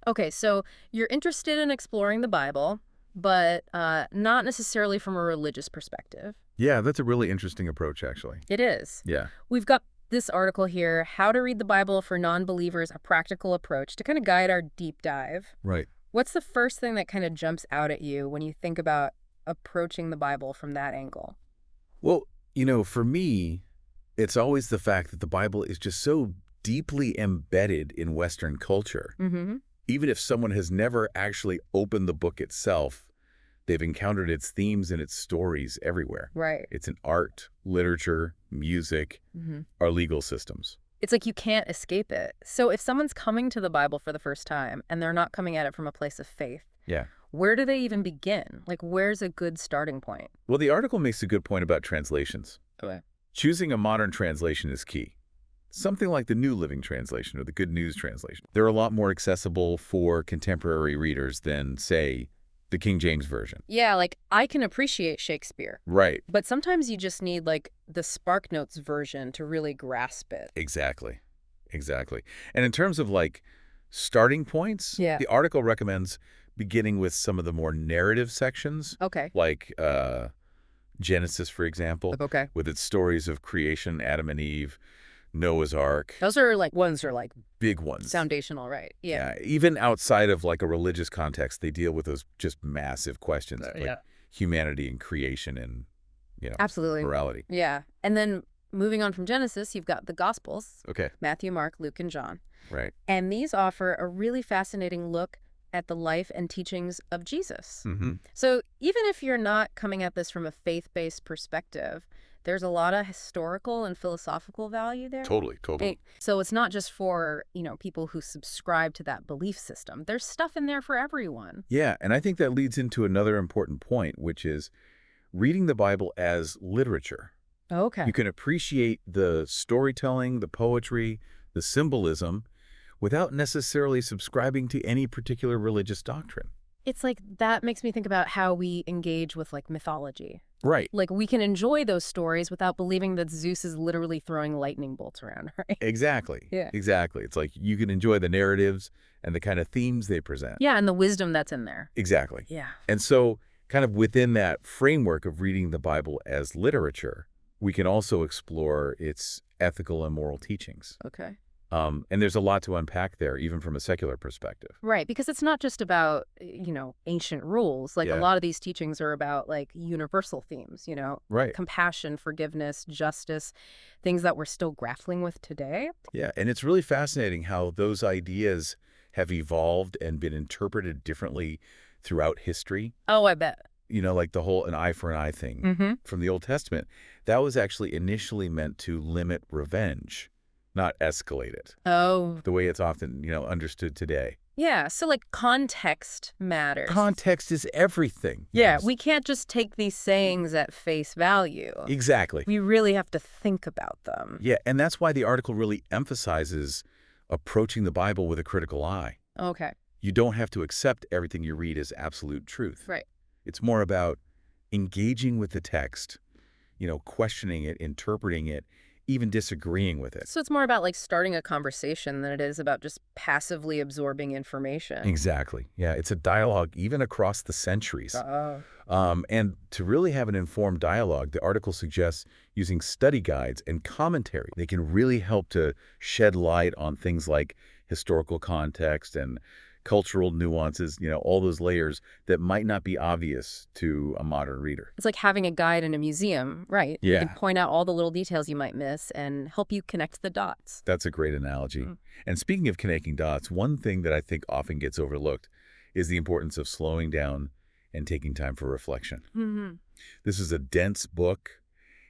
Okay, so you're interested in exploring the Bible, but not necessarily from a religious perspective. Yeah, that's a really interesting approach, actually. It is. Yeah, We've got this article here, How to Read the Bible for Non-Believers, a Practical Approach, to kind of guide our deep dive. right. What's the first thing that kind of jumps out at you when you think about approaching the Bible from that angle? Well, for me, it's always the fact that the Bible is just so deeply embedded in Western culture. Mm-hmm. Even if someone has never actually opened the book itself, they've encountered its themes and its stories everywhere. Right. It's in art, literature, music, Mm-hmm. our legal systems. It's like you can't escape it. So if someone's coming to the Bible for the first time and they're not coming at it from a place of faith, Yeah. where do they even begin? Like, where's a good starting point? Well, the article makes a good point about translations. Okay. Choosing a modern translation is key. Something like the New Living Translation or the Good News Translation. They're a lot more accessible for contemporary readers than, say, the King James Version. Yeah, like, I can appreciate Shakespeare, Right. but sometimes you just need, like, the SparkNotes version to really grasp it. Exactly. Exactly. And in terms of, like, starting points, Yeah. the article recommends beginning with some of the more narrative sections, Okay. like Genesis, for example, Okay. with its stories of creation, Adam and Eve, Noah's Ark, Those are, like, ones are, like, big ones. foundational, right? Yeah. Even outside of, like, a religious context, they deal with those just massive questions, like Yeah. humanity and creation and, Absolutely. morality. Yeah. And then moving on from Genesis, you've got the Gospels, Okay. Matthew, Mark, Luke, and John. Right. And these offer a really fascinating look at the life and teachings of Jesus. Mm-hmm. So even if you're not coming at this from a faith-based perspective, there's a lot of historical and philosophical value there. Totally. So it's not just for, people who subscribe to that belief system. There's stuff in there for everyone. Yeah, and I think that leads into another important point, which is reading the Bible as literature. Okay. You can appreciate the storytelling, the poetry, the symbolism, without necessarily subscribing to any particular religious doctrine. It's like that makes me think about how we engage with, like, mythology. Right. Like, we can enjoy those stories without believing that Zeus is literally throwing lightning bolts around, right? Exactly. Yeah. Exactly. It's like you can enjoy the narratives and the kind of themes they present. Yeah, and the wisdom that's in there. Exactly. Yeah. And so kind of within that framework of reading the Bible as literature, we can also explore its ethical and moral teachings. Okay. And there's a lot to unpack there, even from a secular perspective. Right, because it's not just about, ancient rules. Like, a Yeah. lot of these teachings are about, like, universal themes, Right. compassion, forgiveness, justice, things that we're still grappling with today. Yeah, and it's really fascinating how those ideas have evolved and been interpreted differently throughout history. Oh, I bet. Like the whole an eye for an eye thing Mm-hmm. from the Old Testament. That was actually initially meant to limit revenge, not escalate it, Oh, the way it's often, understood today. yeah. So, like, context matters. Context is everything. Yeah, Yes. we can't just take these sayings at face value. Exactly. We really have to think about them. Yeah, and that's why the article really emphasizes approaching the Bible with a critical eye. Okay. You don't have to accept everything you read as absolute truth. Right. It's more about engaging with the text, questioning it, interpreting it, even disagreeing with it. So it's more about, like, starting a conversation than it is about just passively absorbing information. Exactly. Yeah, it's a dialogue even across the centuries. Oh. And to really have an informed dialogue, the article suggests using study guides and commentary. They can really help to shed light on things like historical context and cultural nuances, all those layers that might not be obvious to a modern reader. It's like having a guide in a museum, right? Yeah. You can point out all the little details you might miss and help you connect the dots. That's a great analogy. Mm. And speaking of connecting dots, one thing that I think often gets overlooked is the importance of slowing down and taking time for reflection. Mm-hmm. This is a dense book.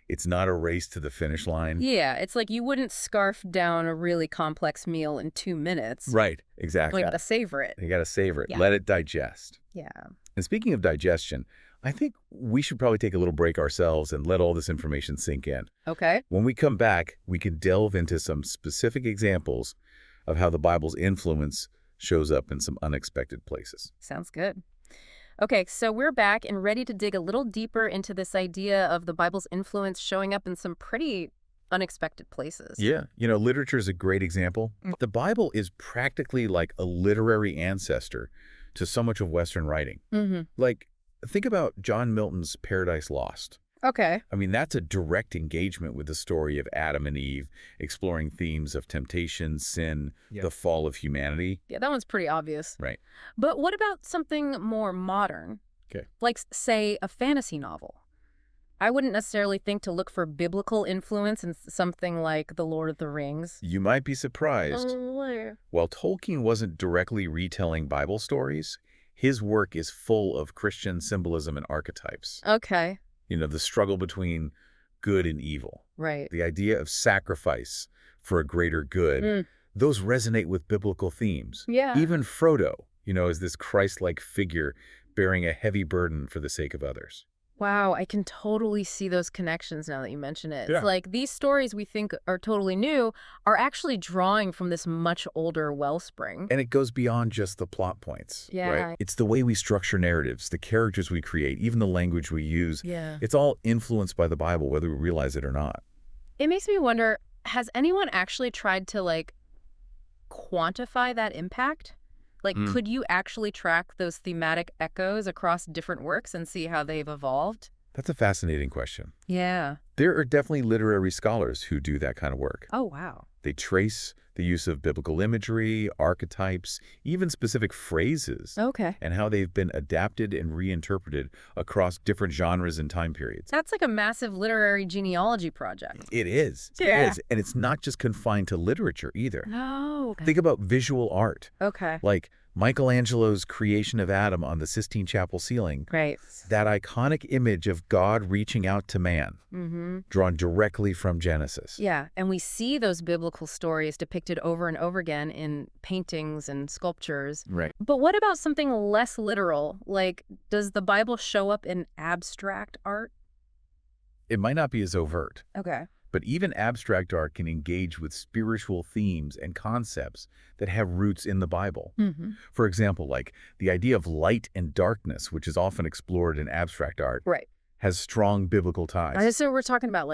It's not a race to the finish line. Yeah, it's like you wouldn't scarf down a really complex meal in 2 minutes. Right, exactly. You gotta savor it. You got to savor it. Yeah. Let it digest. Yeah. And speaking of digestion, I think we should probably take a little break ourselves and let all this information sink in. Okay. When we come back, we can delve into some specific examples of how the Bible's influence shows up in some unexpected places. Sounds good. Okay, so we're back and ready to dig a little deeper into this idea of the Bible's influence showing up in some pretty unexpected places. Yeah. Literature is a great example. The Bible is practically like a literary ancestor to so much of Western writing. Like, think about John Milton's Paradise Lost. Okay. I mean, that's a direct engagement with the story of Adam and Eve, exploring themes of temptation, sin, the fall of humanity. Yeah, that one's pretty obvious. Right. But what about something more modern? Okay. Like, say, a fantasy novel. I wouldn't necessarily think to look for biblical influence in something like The Lord of the Rings. You might be surprised. While Tolkien wasn't directly retelling Bible stories, his work is full of Christian symbolism and archetypes. Okay. The struggle between good and evil. Right. The idea of sacrifice for a greater good. Those resonate with biblical themes. Yeah. Even Frodo, is this Christ-like figure bearing a heavy burden for the sake of others. Wow, I can totally see those connections now that you mention it. Yeah. It's like these stories we think are totally new are actually drawing from this much older wellspring. And it goes beyond just the plot points. Yeah. Right? It's the way we structure narratives, the characters we create, even the language we use. Yeah. It's all influenced by the Bible, whether we realize it or not. It makes me wonder, has anyone actually tried to, quantify that impact? Could you actually track those thematic echoes across different works and see how they've evolved? That's a fascinating question. Yeah. There are definitely literary scholars who do that kind of work. Oh, wow. They trace the use of biblical imagery, archetypes, even specific phrases, Okay. and how they've been adapted and reinterpreted across different genres and time periods. That's like a massive literary genealogy project. It is. Yeah. It is. And it's not just confined to literature either. No. Think about visual art. Okay. Like Michelangelo's creation of Adam on the Sistine Chapel ceiling. Right. That iconic image of God reaching out to man, drawn directly from Genesis. Yeah, and we see those biblical stories depicted over and over again in paintings and sculptures. Right. But what about something less literal? Like, does the Bible show up in abstract art? It might not be as overt, Okay. but even abstract art can engage with spiritual themes and concepts that have roots in the Bible. For example, like the idea of light and darkness, which is often explored in abstract art, Right. has strong biblical ties. So we're talking about,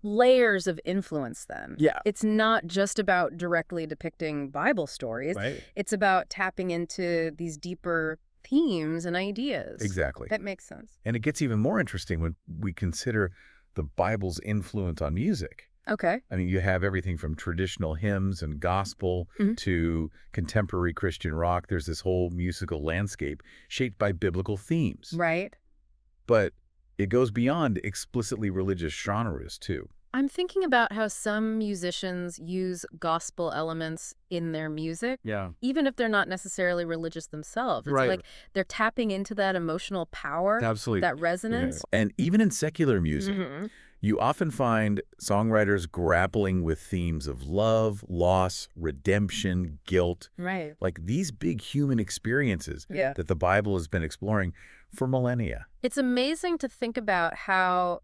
layers of influence then. Yeah. It's not just about directly depicting Bible stories. Right. It's about tapping into these deeper themes and ideas. Exactly. That makes sense. And it gets even more interesting when we consider the Bible's influence on music. Okay. I mean, you have everything from traditional hymns and gospel to contemporary Christian rock. There's this whole musical landscape shaped by biblical themes. Right. But it goes beyond explicitly religious genres, too. I'm thinking about how some musicians use gospel elements in their music, Yeah. even if they're not necessarily religious themselves. It's Right. like they're tapping into that emotional power, Absolutely. that resonance. And even in secular music, you often find songwriters grappling with themes of love, loss, redemption, guilt. Right. Like these big human experiences Yeah. that the Bible has been exploring for millennia. It's amazing to think about how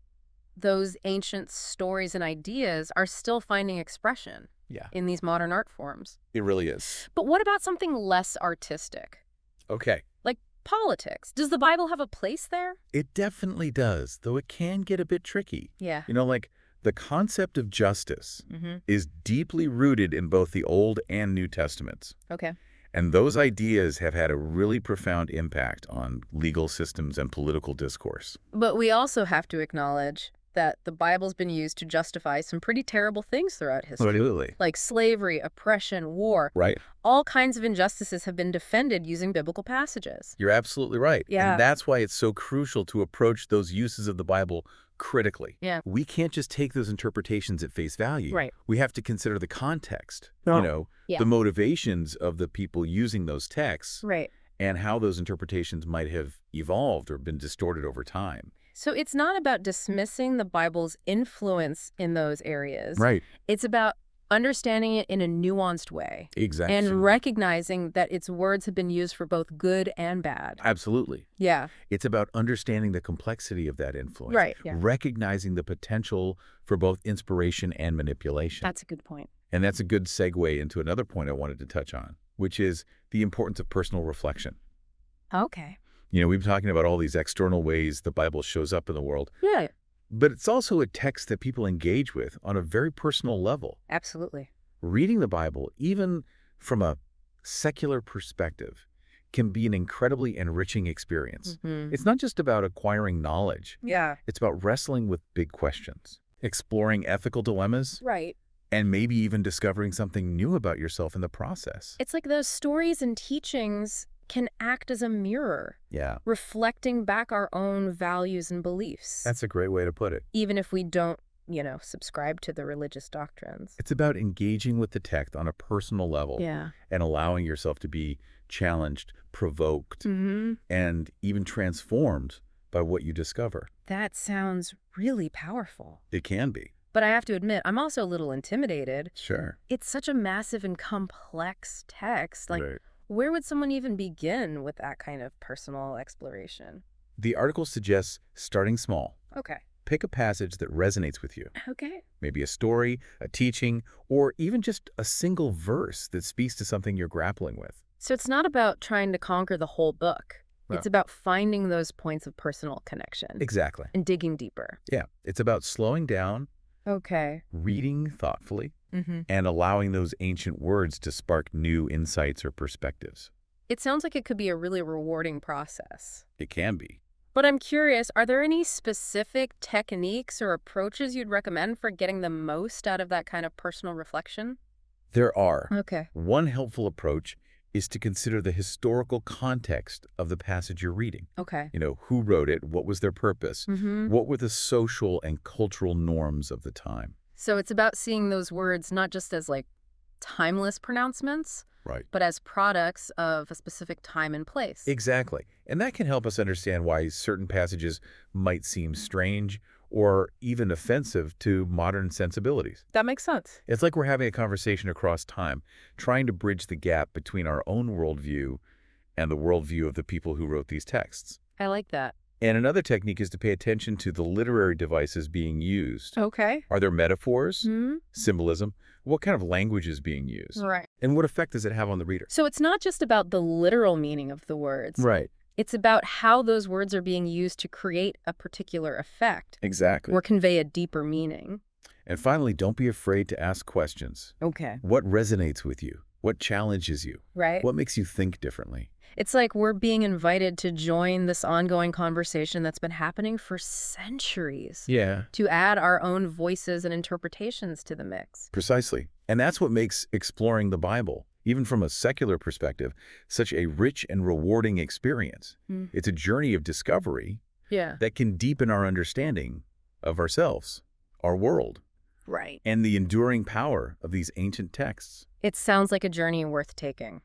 those ancient stories and ideas are still finding expression in these modern art forms. It really is. But what about something less artistic? Okay. Like politics. Does the Bible have a place there? It definitely does, though it can get a bit tricky. Yeah. Like the concept of justice is deeply rooted in both the Old and New Testaments. Okay. And those ideas have had a really profound impact on legal systems and political discourse. But we also have to acknowledge that the Bible's been used to justify some pretty terrible things throughout history. Absolutely. Like slavery, oppression, war. Right. All kinds of injustices have been defended using biblical passages. You're absolutely right. Yeah. And that's why it's so crucial to approach those uses of the Bible critically. Yeah. We can't just take those interpretations at face value. Right. We have to consider the context, Yeah. the motivations of the people using those texts, Right. and how those interpretations might have evolved or been distorted over time. So it's not about dismissing the Bible's influence in those areas. Right. It's about understanding it in a nuanced way. Exactly. And recognizing that its words have been used for both good and bad. Absolutely. Yeah. It's about understanding the complexity of that influence. Right, yeah. Recognizing the potential for both inspiration and manipulation. That's a good point. And that's a good segue into another point I wanted to touch on, which is the importance of personal reflection. Okay. We've been talking about all these external ways the Bible shows up in the world, Yeah. But it's also a text that people engage with on a very personal level. Absolutely. Reading the Bible, even from a secular perspective, can be an incredibly enriching experience. It's not just about acquiring knowledge. Yeah. It's about wrestling with big questions, exploring ethical dilemmas, Right. and maybe even discovering something new about yourself in the process. It's like those stories and teachings can act as a mirror, Yeah, reflecting back our own values and beliefs, that's a great way to put it. even if we don't, subscribe to the religious doctrines. It's about engaging with the text on a personal level Yeah. and allowing yourself to be challenged, provoked, and even transformed by what you discover. That sounds really powerful. It can be. But I have to admit, I'm also a little intimidated. Sure. It's such a massive and complex text. Like, Right. where would someone even begin with that kind of personal exploration? The article suggests starting small. Okay. Pick a passage that resonates with you. Okay. Maybe a story, a teaching, or even just a single verse that speaks to something you're grappling with. So it's not about trying to conquer the whole book. No. It's about finding those points of personal connection Exactly. and digging deeper. Yeah. It's about slowing down, Okay. reading thoughtfully, and allowing those ancient words to spark new insights or perspectives. It sounds like it could be a really rewarding process. It can be. But I'm curious, are there any specific techniques or approaches you'd recommend for getting the most out of that kind of personal reflection? There are. Okay. One helpful approach is to consider the historical context of the passage you're reading. Okay. Who wrote it? What was their purpose? What were the social and cultural norms of the time? So it's about seeing those words not just as like timeless pronouncements, Right. but as products of a specific time and place. Exactly. And that can help us understand why certain passages might seem strange or even offensive to modern sensibilities. That makes sense. It's like we're having a conversation across time, trying to bridge the gap between our own worldview and the worldview of the people who wrote these texts. I like that. And another technique is to pay attention to the literary devices being used. Okay. Are there metaphors, symbolism? What kind of language is being used? Right. And what effect does it have on the reader? So it's not just about the literal meaning of the words. Right. It's about how those words are being used to create a particular effect Exactly. or convey a deeper meaning. And finally, don't be afraid to ask questions. Okay. What resonates with you? What challenges you? Right. What makes you think differently? It's like we're being invited to join this ongoing conversation that's been happening for centuries. Yeah. To add our own voices and interpretations to the mix. Precisely. And that's what makes exploring the Bible, even from a secular perspective, such a rich and rewarding experience. It's a journey of discovery Yeah. that can deepen our understanding of ourselves, our world, Right. and the enduring power of these ancient texts. It sounds like a journey worth taking.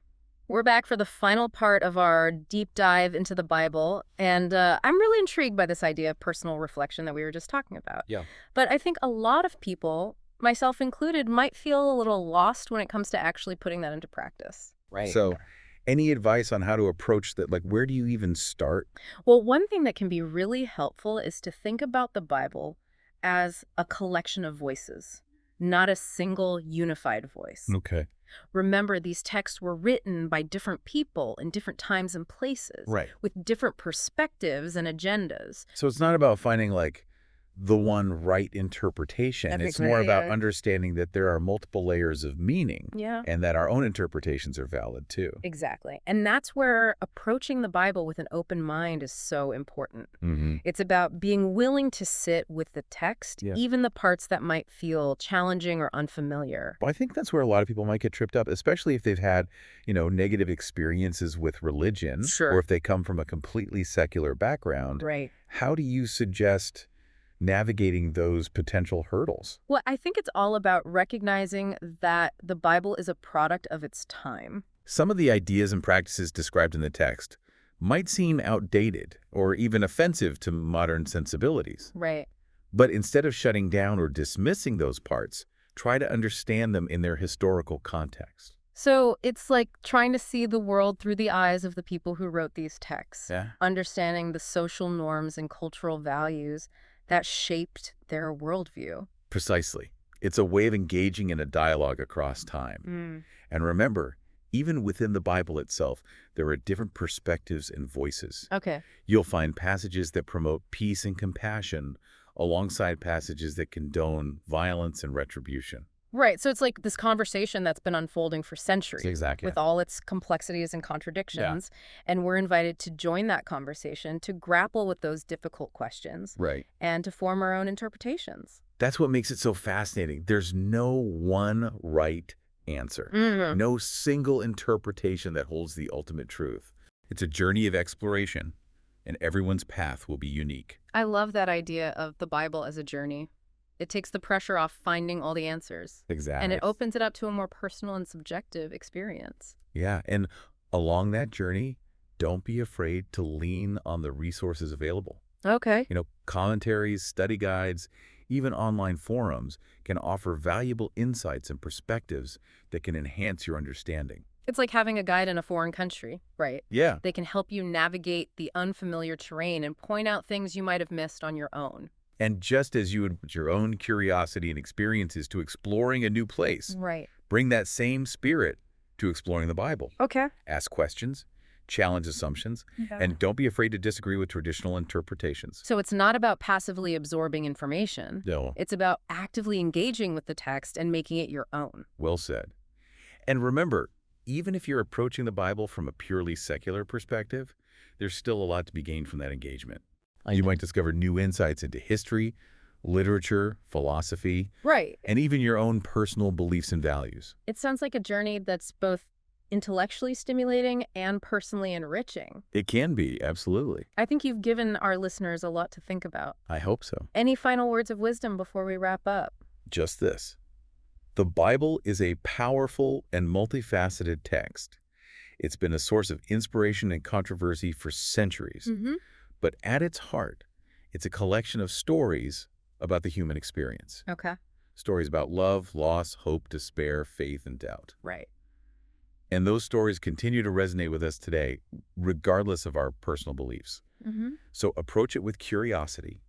We're back for the final part of our deep dive into the Bible, and I'm really intrigued by this idea of personal reflection that we were just talking about. Yeah. But I think a lot of people, myself included, might feel a little lost when it comes to actually putting that into practice. Right. So any advice on how to approach that? Like, where do you even start? Well, one thing that can be really helpful is to think about the Bible as a collection of voices, not a single unified voice. Okay. Remember, these texts were written by different people in different times and places, Right. with different perspectives and agendas. So it's not about finding, like, the one right interpretation. That's It's more about right. understanding that there are multiple layers of meaning Yeah. and that our own interpretations are valid too. Exactly. And that's where approaching the Bible with an open mind is so important. It's about being willing to sit with the text, Yeah. even the parts that might feel challenging or unfamiliar. Well, I think that's where a lot of people might get tripped up, especially if they've had, negative experiences with religion, Sure. or if they come from a completely secular background. Right. How do you suggest navigating those potential hurdles? Well, I think it's all about recognizing that the Bible is a product of its time. Some of the ideas and practices described in the text might seem outdated or even offensive to modern sensibilities. Right. But instead of shutting down or dismissing those parts, try to understand them in their historical context. So it's like trying to see the world through the eyes of the people who wrote these texts, Yeah. understanding the social norms and cultural values that shaped their worldview. Precisely. It's a way of engaging in a dialogue across time. And remember, even within the Bible itself, there are different perspectives and voices. Okay. You'll find passages that promote peace and compassion, alongside passages that condone violence and retribution. Right. So it's like this conversation that's been unfolding for centuries Exactly. with all its complexities and Yeah. contradictions. And we're invited to join that conversation to grapple with those difficult questions Right. and to form our own interpretations. That's what makes it so fascinating. There's no one right answer, Mhm. no single interpretation that holds the ultimate truth. It's a journey of exploration, and everyone's path will be unique. I love that idea of the Bible as a journey. It takes the pressure off finding all the answers, and it Exactly. opens it up to a more personal and subjective experience. Yeah, and along that journey, don't be afraid to lean on the resources available. Okay. Commentaries, study guides, even online forums can offer valuable insights and perspectives that can enhance your understanding. It's like having a guide in a foreign country, right? Yeah, They can help you navigate the unfamiliar terrain and point out things you might have missed on your own. and just as you would put your own curiosity and experiences to exploring a new place, Right. bring that same spirit to exploring the Bible. Okay. Ask questions, challenge assumptions, Yeah. and don't be afraid to disagree with traditional interpretations. So it's not about passively absorbing information. No, It's about actively engaging with the text and making it your own. well said. And remember, even if you're approaching the Bible from a purely secular perspective, there's still a lot to be gained from that engagement. You might discover new insights into history, literature, philosophy, Right. and even your own personal beliefs and values. It sounds like a journey that's both intellectually stimulating and personally enriching. It can be, absolutely. I think you've given our listeners a lot to think about. I hope so. Any final words of wisdom before we wrap up? Just this. The Bible is a powerful and multifaceted text. It's been a source of inspiration and controversy for centuries. Mm-hmm. But at its heart, it's a collection of stories about the human experience. Okay. Stories about love, loss, hope, despair, faith, and doubt. Right. And those stories continue to resonate with us today, regardless of our personal beliefs. Mm-hmm. So approach it with curiosity,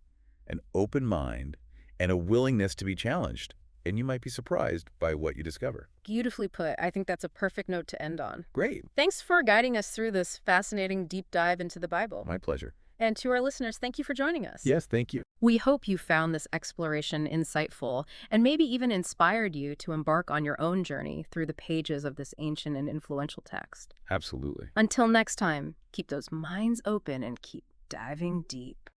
an open mind, and a willingness to be challenged. And you might be surprised by what you discover. Beautifully put. I think that's a perfect note to end on. Great. Thanks for guiding us through this fascinating deep dive into the Bible. My pleasure. And to our listeners, thank you for joining us. Yes, thank you. We hope you found this exploration insightful and maybe even inspired you to embark on your own journey through the pages of this ancient and influential text. Absolutely. Until next time, keep those minds open and keep diving deep.